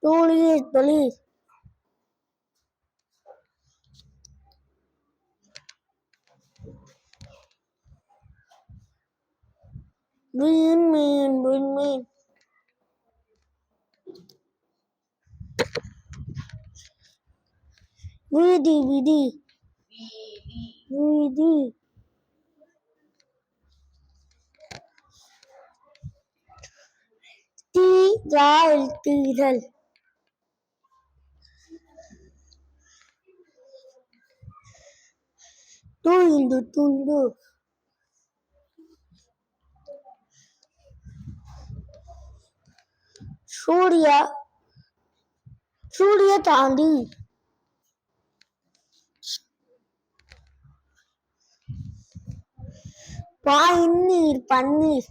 தோழியே தொழி. விண்மீன் விண்மீன். வீதி விதி வீதி. தீரால் தீரல். தூண்டு துண்டு. சூரிய சூரிய தாண்டி. பன்னீர் பன்னீர்.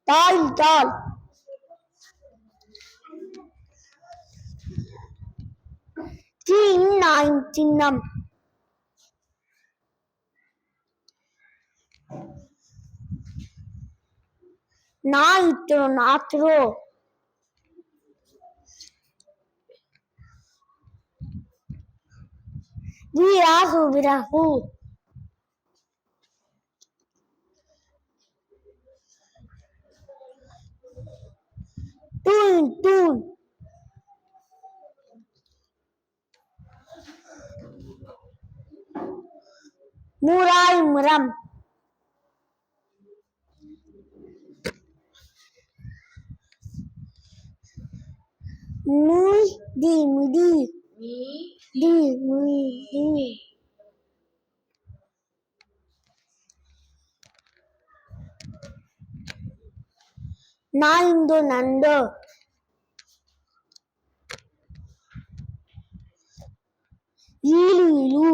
தாள் தாள். நாயின் சின்னம். ஞாயிற்று நாற்று. விராகு விராகு. தூண் தூண். முராய் முரம். மிதி மிதி. மிதி. நாய்ந்து நண்டு. ஈலு இலு.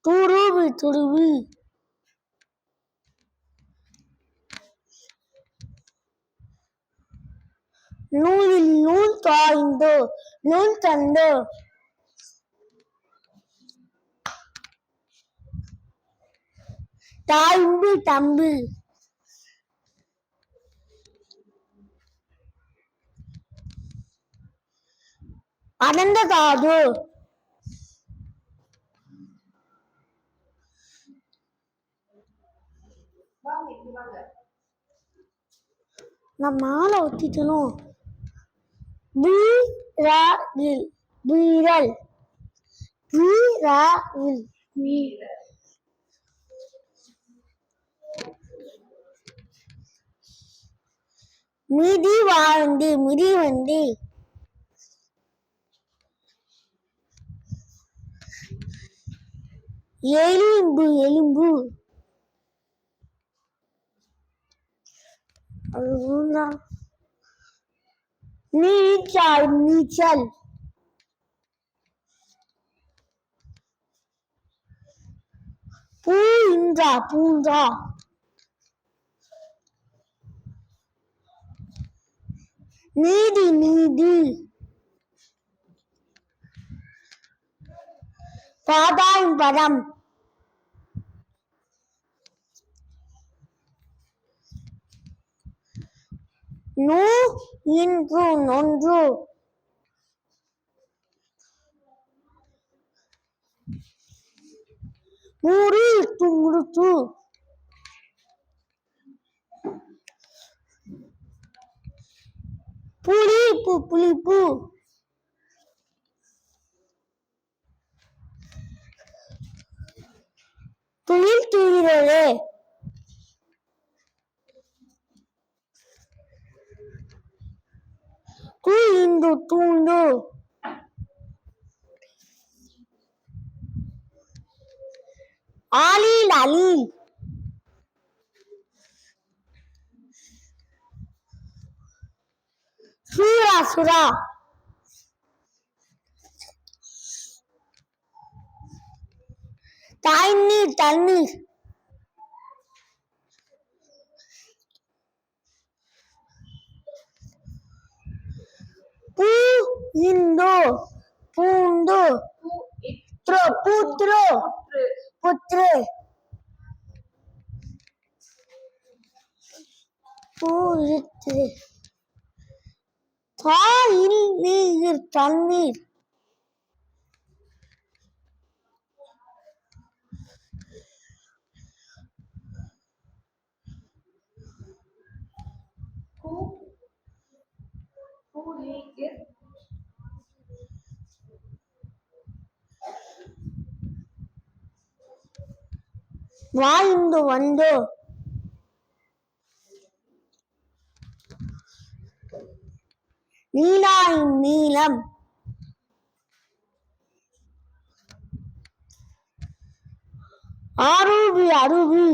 துருவி துருவி. நூலில் நூல் தாய்ந்து நூல் தண்டு. தாய்ந்து தம்பி. அடர்ந்த காது. நான் மாலை ஊத்திட்டனும். வீரல் வீரல். வீரல். மிதி வாழ்ந்து மிதி வந்து. எலும்பு எலும்பு. நீச்சல் நீச்சல். பூஞ்சா பூஞ்சா. நீதி நீதி. பாதாம் பதம். நூ இன்று நொன்று. முறித்து முறித்து. புளிப்பு புளிப்பு. துயில் துயிரலே. தூண்டு தூண்டு. ஆலில் அலில். சூரா சுரா. தண்ணீர் தண்ணீர். பூ இந்து பூண்டு. புத்ரோ புத்ரோ புத்ரு பூரித்து தாயில் நீர் தண்ணீர் வாய்ந்து வந்து நீலாயின் நீளம் அருவி அருவி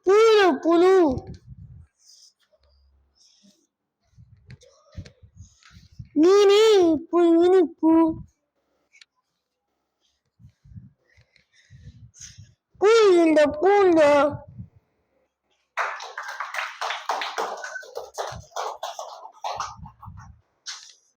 புழு புழு இனிப்பு இனிப்பு பூண்டு பூண்டு